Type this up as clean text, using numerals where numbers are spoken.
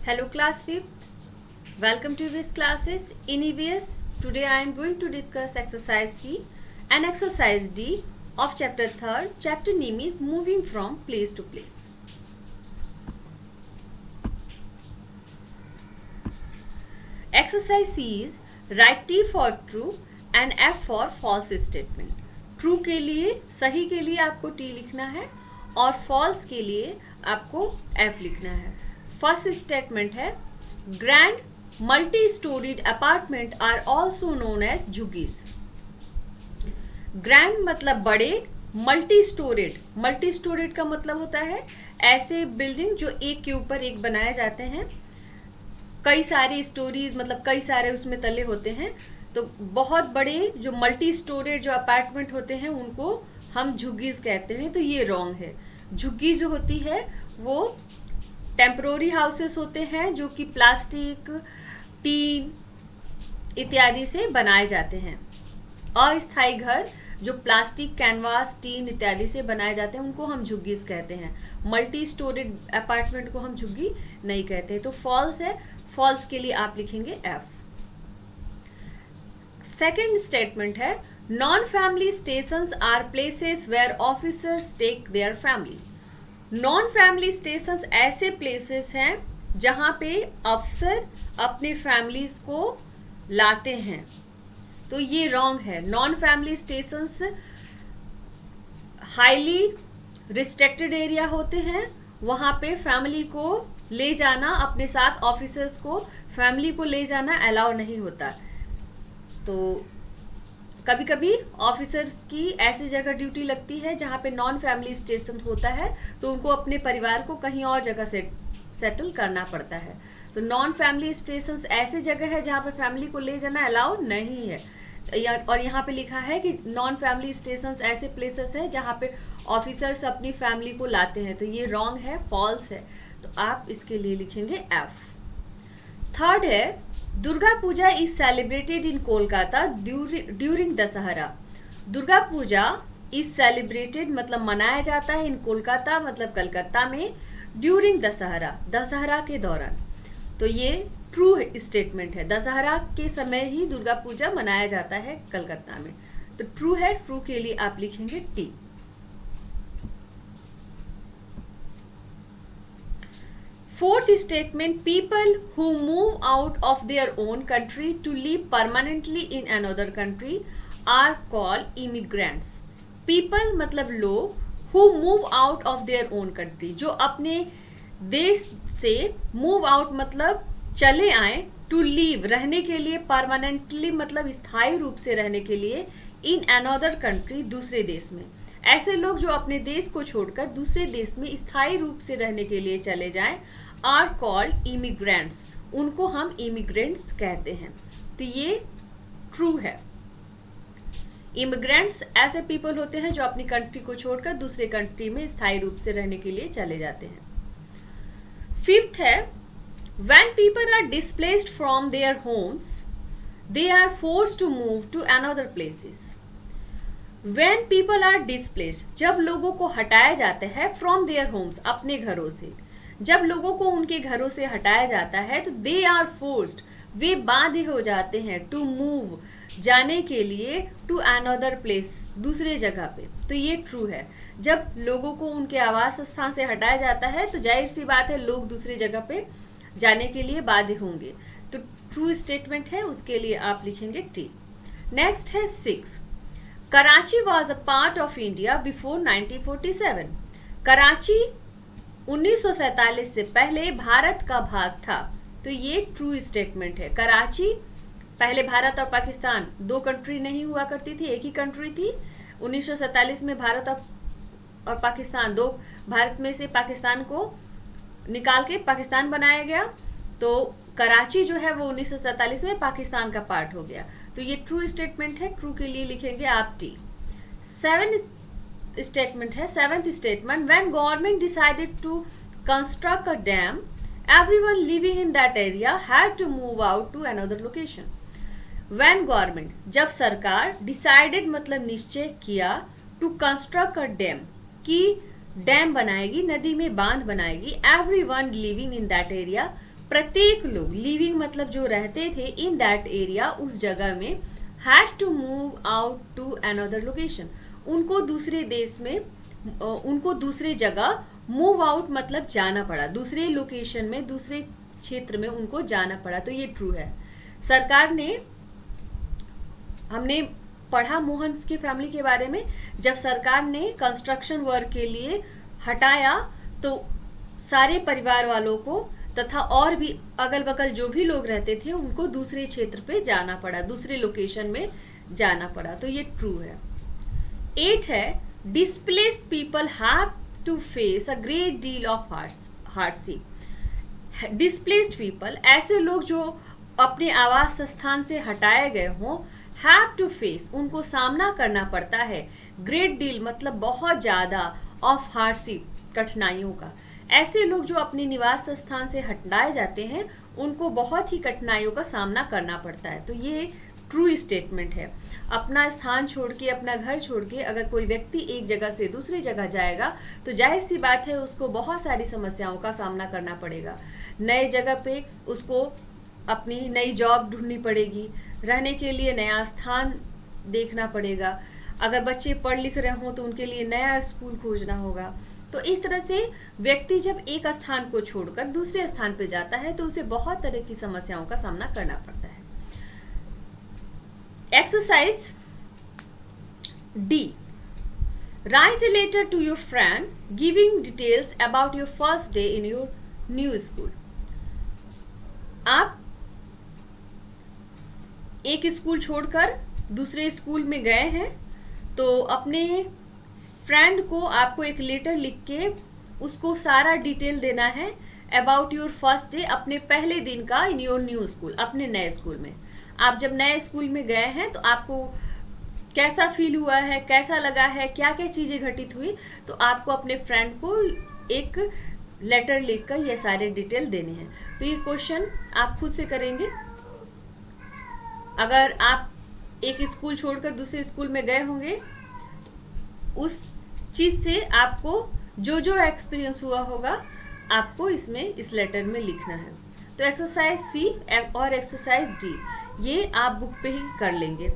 Hello class 5th, welcome to EVS classes. In EVS, today I am going to discuss exercise C and exercise D of chapter 3rd. Chapter name is Moving from Place to Place. Exercise C is write T for true and F for false statement. True के लिए, सही के लिए आपको T लिखना है और false के लिए आपको F लिखना है. फर्स्ट स्टेटमेंट है grand multi storied apartment are also known as झुग्गीज. ग्रैंड मतलब बड़े, मल्टी स्टोरेड का मतलब होता है ऐसे बिल्डिंग जो एक के ऊपर एक बनाए जाते हैं. कई सारे स्टोरीज मतलब कई सारे उसमें तले होते हैं. तो बहुत बड़े जो मल्टी स्टोरेड जो अपार्टमेंट होते हैं उनको हम झुग्गीज कहते हैं. तो ये रॉन्ग है. झुग्गी जो होती है वो टेम्परोरी हाउसेस होते हैं जो कि प्लास्टिक, टीन इत्यादि से बनाए जाते हैं. अस्थायी घर जो प्लास्टिक, कैनवास, टीन इत्यादि से बनाए जाते हैं उनको हम झुग्गीज कहते हैं. मल्टी स्टोरेड अपार्टमेंट को हम झुग्गी नहीं कहते. तो फॉल्स है. फॉल्स के लिए आप लिखेंगे एफ. सेकेंड स्टेटमेंट है non family stations are places where officers take their family. Non family stations ऐसे प्लेसेस हैं जहां पे अफसर अपने फैमिलीज को लाते हैं. तो ये रॉन्ग है. Non family stations highly restricted area होते हैं. वहां पे फैमिली को ले जाना, अपने साथ ऑफिसर्स को फैमिली को ले जाना अलाउ नहीं होता. तो कभी कभी ऑफिसर्स की ऐसी जगह ड्यूटी लगती है जहाँ पे नॉन फैमिली स्टेशन होता है तो उनको अपने परिवार को कहीं और जगह से सेटल करना पड़ता है. तो नॉन फैमिली स्टेशंस ऐसी जगह है जहाँ पे फैमिली को ले जाना अलाउ नहीं है. और यहाँ पे लिखा है कि नॉन फैमिली स्टेशंस ऐसे प्लेसेस हैं जहाँ पे ऑफिसर्स अपनी फैमिली को लाते हैं. तो ये रॉन्ग है, फॉल्स है. तो आप इसके लिए लिखेंगे एफ. थर्ड है Durga Puja is celebrated in Kolkata during Dussehra. Durga Puja is celebrated मतलब मनाया जाता है इन कोलकाता मतलब कलकत्ता में ड्यूरिंग दशहरा, दशहरा के दौरान. तो ये ट्रू स्टेटमेंट है. दशहरा के समय ही दुर्गा पूजा मनाया जाता है कलकत्ता में. तो ट्रू है. ट्रू के लिए आप लिखेंगे T. Fourth statement, people who move out of their own country to live permanently in another country are called immigrants. People मतलब लोग, who move out of their own country जो अपने देश से move out मतलब चले आए, to live रहने के लिए, permanently मतलब स्थायी रूप से रहने के लिए, in another country दूसरे देश में. ऐसे लोग जो अपने देश को छोड़कर दूसरे देश में स्थायी रूप से रहने के लिए चले जाएं आर कॉल्ड इमिग्रेंट्स. उनको हम इमिग्रेंट्स कहते हैं. तो ये ट्रू है. इमिग्रेंट्स ऐसे पीपल होते हैं जो अपनी कंट्री को छोड़कर दूसरे कंट्री में स्थायी रूप से रहने के लिए चले जाते हैं. फिफ्थ है when people are displaced from their homes they are forced to move to another places. When people are displaced, जब लोगों को हटाया जाता है from their homes, अपने घरों से, जब लोगों को उनके घरों से हटाया जाता है तो they are forced, वे बाध्य हो जाते हैं to move, जाने के लिए to another place, दूसरे जगह पे. तो ये ट्रू है. जब लोगों को उनके आवास स्थान से हटाया जाता है तो जाहिर सी बात है लोग दूसरी जगह पे जाने के लिए बाध्य होंगे. तो ट्रू स्टेटमेंट है, उसके लिए आप लिखेंगे टी. नेक्स्ट है 6. Karachi was a part of India before 1947. Karachi 1947 से पहले भारत का भाग था. तो ये ट्रू स्टेटमेंट है. कराची पहले भारत और पाकिस्तान दो कंट्री नहीं हुआ करती थी, एक ही कंट्री थी. 1947 में भारत और पाकिस्तान दो, भारत में से पाकिस्तान को निकाल के पाकिस्तान बनाया गया. तो कराची जो है वो 1947 में पाकिस्तान का पार्ट हो गया. तो ये ट्रू स्टेटमेंट है. ट्रू के लिए लिखेंगे आप T. Seventh statement when government decided to construct a dam everyone living in that area had to move out to another location. When government जब सरकार डिसाइडेड मतलब निश्चय किया टू कंस्ट्रक्ट अ डैम कि डैम बनाएगी, नदी में बांध बनाएगी. Everyone living in that area प्रत्येक लोग, लिविंग मतलब जो रहते थे, इन दैट एरिया, उस जगह में, had to move out to another location, उनको दूसरे देश में, उनको दूसरे जगह मूव आउट मतलब जाना पड़ा, दूसरे लोकेशन में, दूसरे क्षेत्र में उनको जाना पड़ा। तो ये ट्रू है। सरकार ने, हमने पढ़ा मोहन की फैमिली के बारे में, जब सरकार ने कंस्ट्रक्शन वर्क के लिए हटाया तो सारे परिवार वालों को तथा और भी अगल बगल जो भी लोग रहते थे उनको दूसरे क्षेत्र पे जाना पड़ा, दूसरे लोकेशन में जाना पड़ा। तो ये ट्रू है। 8 है, displaced people have to face a great deal of hardship. Displaced people, ऐसे लोग जो अपने आवास स्थान से हटाए गए हों, हैव टू फेस, उनको सामना करना पड़ता है, ग्रेट डील मतलब बहुत ज़्यादा, ऑफ हार्डशिप, कठिनाइयों का। ऐसे लोग जो अपने निवास स्थान से हटाए जाते हैं उनको बहुत ही कठिनाइयों का सामना करना पड़ता है। तो ये ट्रू स्टेटमेंट है। अपना स्थान छोड़ के, अपना घर छोड़ के अगर कोई व्यक्ति एक जगह से दूसरी जगह जाएगा तो जाहिर सी बात है उसको बहुत सारी समस्याओं का सामना करना पड़ेगा। नए जगह पे उसको अपनी नई जॉब ढूंढनी पड़ेगी, रहने के लिए नया स्थान देखना पड़ेगा, अगर बच्चे पढ़ लिख रहे हों तो उनके लिए नया स्कूल खोजना होगा। तो इस तरह से व्यक्ति जब एक स्थान को छोड़कर दूसरे स्थान पर जाता है तो उसे बहुत तरह की समस्याओं का सामना करना पड़ता है। Exercise D, write a letter to your friend giving details about your first day in your new school. आप एक स्कूल छोड़कर दूसरे स्कूल में गए हैं तो अपने फ्रेंड को आपको एक लेटर लिख के उसको सारा डिटेल देना है अबाउट योर फर्स्ट डे, अपने पहले दिन का इन योर न्यू स्कूल, अपने नए स्कूल में। आप जब नए स्कूल में गए हैं तो आपको कैसा फील हुआ है, कैसा लगा है, क्या क्या चीज़ें घटित हुई, तो आपको अपने फ्रेंड को एक लेटर लिखकर ये सारे डिटेल देने हैं। तो ये क्वेश्चन आप खुद से करेंगे। अगर आप एक स्कूल छोड़कर दूसरे स्कूल में गए होंगे, उस चीज़ से आपको जो जो एक्सपीरियंस हुआ होगा आपको इसमें इस लेटर में लिखना है। तो एक्सरसाइज सी और एक्सरसाइज डी ये आप बुक पे ही कर लेंगे।